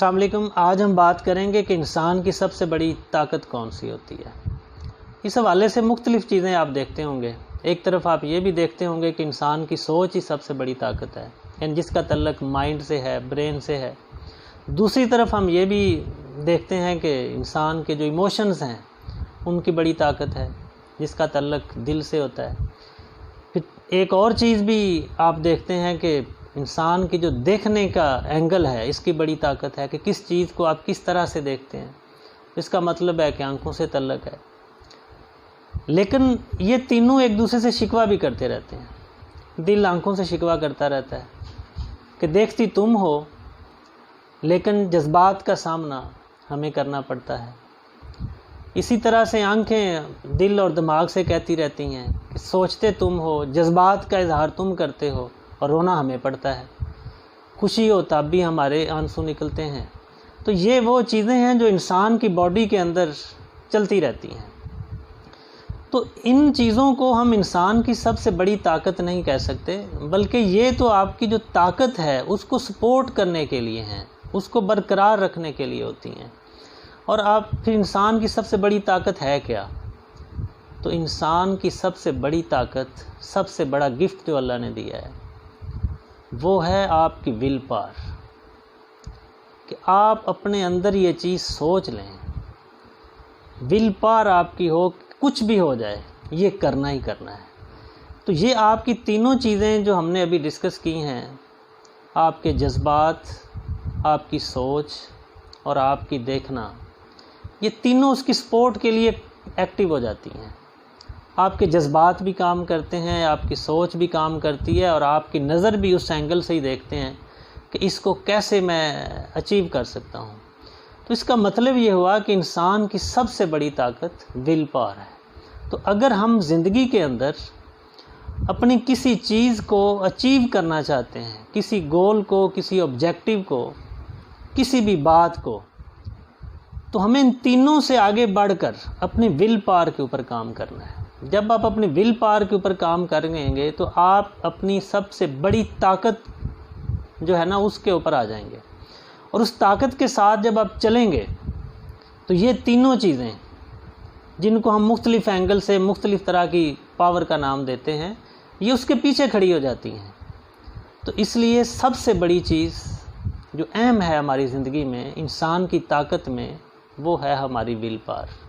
السلام علیکم۔ آج ہم بات کریں گے کہ انسان کی سب سے بڑی طاقت کون سی ہوتی ہے۔ اس حوالے سے مختلف چیزیں آپ دیکھتے ہوں گے۔ ایک طرف آپ یہ بھی دیکھتے ہوں گے کہ انسان کی سوچ ہی سب سے بڑی طاقت ہے، یعنی جس کا تعلق مائنڈ سے ہے، برین سے ہے۔ دوسری طرف ہم یہ بھی دیکھتے ہیں کہ انسان کے جو ایموشنز ہیں ان کی بڑی طاقت ہے، جس کا تعلق دل سے ہوتا ہے۔ پھر ایک اور چیز بھی آپ دیکھتے ہیں کہ انسان کی جو دیکھنے کا اینگل ہے، اس کی بڑی طاقت ہے کہ کس چیز کو آپ کس طرح سے دیکھتے ہیں۔ اس کا مطلب ہے کہ آنکھوں سے تعلق ہے۔ لیکن یہ تینوں ایک دوسرے سے شکوہ بھی کرتے رہتے ہیں۔ دل آنکھوں سے شکوہ کرتا رہتا ہے کہ دیکھتی تم ہو، لیکن جذبات کا سامنا ہمیں کرنا پڑتا ہے۔ اسی طرح سے آنکھیں دل اور دماغ سے کہتی رہتی ہیں کہ سوچتے تم ہو، جذبات کا اظہار تم کرتے ہو، اور رونا ہمیں پڑتا ہے۔ خوشی ہو تب بھی ہمارے آنسو نکلتے ہیں۔ تو یہ وہ چیزیں ہیں جو انسان کی باڈی کے اندر چلتی رہتی ہیں۔ تو ان چیزوں کو ہم انسان کی سب سے بڑی طاقت نہیں کہہ سکتے، بلکہ یہ تو آپ کی جو طاقت ہے اس کو سپورٹ کرنے کے لیے ہیں، اس کو برقرار رکھنے کے لیے ہوتی ہیں۔ اور آپ پھر انسان کی سب سے بڑی طاقت ہے کیا؟ تو انسان کی سب سے بڑی طاقت، سب سے بڑا گفٹ جو اللہ نے دیا ہے، وہ ہے آپ کی ول پاور، کہ آپ اپنے اندر یہ چیز سوچ لیں، ول پاور آپ کی ہو، کچھ بھی ہو جائے یہ کرنا ہی کرنا ہے۔ تو یہ آپ کی تینوں چیزیں جو ہم نے ابھی ڈسکس کی ہیں، آپ کے جذبات، آپ کی سوچ اور آپ کی دیکھنا، یہ تینوں اس کی سپورٹ کے لیے ایکٹیو ہو جاتی ہیں۔ آپ کے جذبات بھی کام کرتے ہیں، آپ کی سوچ بھی کام کرتی ہے، اور آپ کی نظر بھی اس اینگل سے ہی دیکھتے ہیں کہ اس کو کیسے میں اچیو کر سکتا ہوں۔ تو اس کا مطلب یہ ہوا کہ انسان کی سب سے بڑی طاقت ول پاور ہے۔ تو اگر ہم زندگی کے اندر اپنی کسی چیز کو اچیو کرنا چاہتے ہیں، کسی گول کو، کسی آبجیکٹیو کو، کسی بھی بات کو، تو ہمیں ان تینوں سے آگے بڑھ کر اپنی ول پاور کے اوپر کام کرنا ہے۔ جب آپ اپنی ول پاور کے اوپر کام کریں گے تو آپ اپنی سب سے بڑی طاقت جو ہے نا اس کے اوپر آ جائیں گے، اور اس طاقت کے ساتھ جب آپ چلیں گے تو یہ تینوں چیزیں جن کو ہم مختلف اینگل سے مختلف طرح کی پاور کا نام دیتے ہیں، یہ اس کے پیچھے کھڑی ہو جاتی ہیں۔ تو اس لیے سب سے بڑی چیز جو اہم ہے ہماری زندگی میں، انسان کی طاقت میں، وہ ہے ہماری ول پاور۔